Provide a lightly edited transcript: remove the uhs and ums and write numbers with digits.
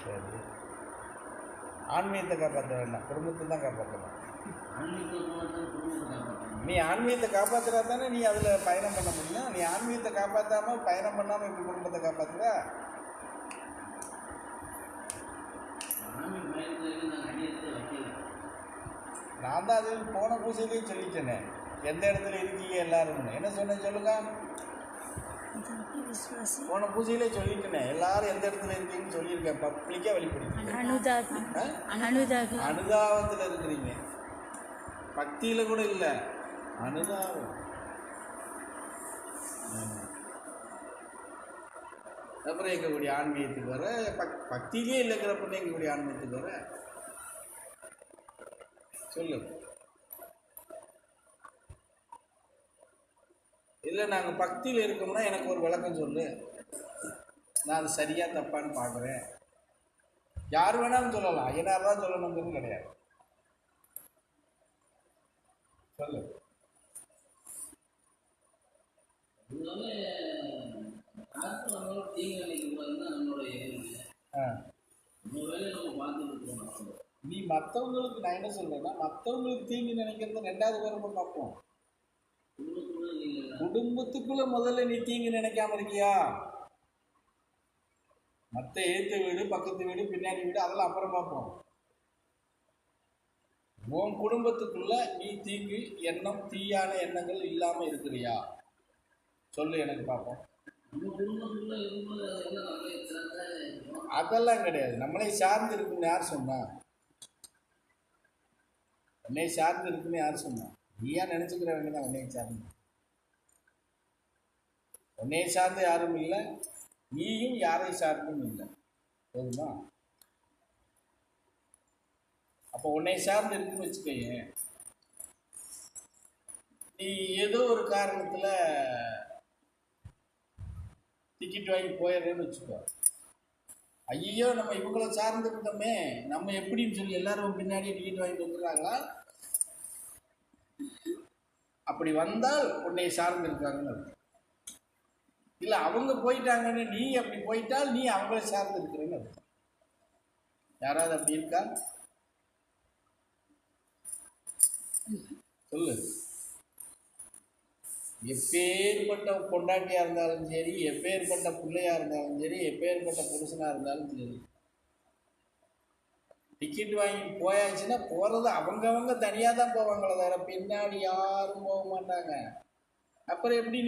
சரி, ஆன்மீகத்தை காப்பாற்ற வேண்டாம், குடும்பத்தை தான் காப்பாற்றலாம். நீ ஆன்மீகத்தை காப்பாற்றுறா தானே நீ அதில் பயணம் பண்ண முடியும். நீ ஆன்மீகத்தை காப்பாற்றாமல் பயணம் பண்ணாமல் இப்படி குடும்பத்தை காப்பாற்றுற? நான் தான் அது போன பூசையிலேயே சொல்லிட்டேனே, எந்த இடத்துல இருக்கீங்க எல்லாரும் என்ன சொன்னேன் சொல்லுங்க. போன பூஜையிலே சொல்லிட்டேனே, எல்லாரும் எந்த இடத்துல இருக்கீங்கன்னு சொல்லியிருக்கேன், பப்ளிக்காக வெளிப்படுத்தி. அனுதாபத்தில் இருக்கிறீங்க, பக்தியில் கூட இல்லை, அனுதாபம். அப்புறம் எங்களுடைய ஆன்மீகத்துக்கு வர பக்தியிலே இல்லைங்கிறப்ப எங்களுடைய ஆன்மீகத்துக்கு வர சொல்லு. இல்லை நாங்கள் பக்தியில் இருக்கோம்னா எனக்கு ஒரு விளக்கம் சொல்லு, நான் அது சரியாக தப்பான்னு பார்க்குறேன். யார் வேணாலும் சொல்லலாம், ஐயனார் தான் சொல்லணும்னு கிடையாது. சொல்லு. நீ மற்றவங்களுக்கு, நான் என்ன சொல்றேன்னா, மற்றவங்களுக்கு தீங்கு நினைக்கிறது ரெண்டாவது பேரும் பார்ப்போம். குடும்பத்துக்குள்ள முதல்ல நீ தீங்கு நினைக்காம இருக்கியா? மற்ற ஏத்த வீடு, பக்கத்து வீடு, பின்னாடி வீடு, அதெல்லாம் அப்புறம் பார்ப்போம். உன் குடும்பத்துக்குள்ள நீ தீங்கு எண்ணம், தீயான எண்ணங்கள் இல்லாம இருக்கிறியா? சொல்லு எனக்கு பார்ப்போம். அதெல்லாம் கிடையாது. நம்மளை சார்ந்து இருக்குன்னு யார் சொன்னா? உன்னை சார்ந்து இருக்குன்னு யார் சொன்னா? நீயா நினைச்சுக்கிற வேண்டியதான் உன்னை சார்ந்து. உன்னை சார்ந்து யாரும் இல்லை, நீயும் யாரை சார்ந்தும் இல்லை. போதுமா? அப்போ உன்னை சார்ந்து இருக்குன்னு வச்சுக்கோங்க. நீ ஏதோ ஒரு காரணத்தில் டிக்கெட் வாங்கி போயிடுறேன்னு வச்சுக்கோ. ஐயோ நம்ம இவங்கள சார்ந்து இருந்தோமே, நம்ம எப்படின்னு சொல்லி எல்லாரும் பின்னாடி டிக்கெட் வாங்கிட்டு வந்துடுறாங்களா? அப்படி வந்தால் உன்னை சார்ந்து இருக்காங்கன்னு அர்த்தம். இல்லை அவங்க போயிட்டாங்கன்னு நீ அப்படி போயிட்டால் நீ அவங்கள சார்ந்து இருக்கிறேன்னு அர்த்தம். யாராவது அப்படி இருக்கா? சொல்லு. எப்பேற்பட்ட பொண்டாட்டியாக இருந்தாலும் சரி, எப்பேற்பட்ட பிள்ளையாக இருந்தாலும் சரி, எப்பேற்பட்ட புருஷனாக இருந்தாலும் சரி, டிக்கெட் வாங்கி போயாச்சுன்னா போகிறது அவங்கவங்க தனியாக தான் போவாங்களே தவிர பின்னாடி யாரும் போக மாட்டாங்க. அப்புறம் எப்படி நீ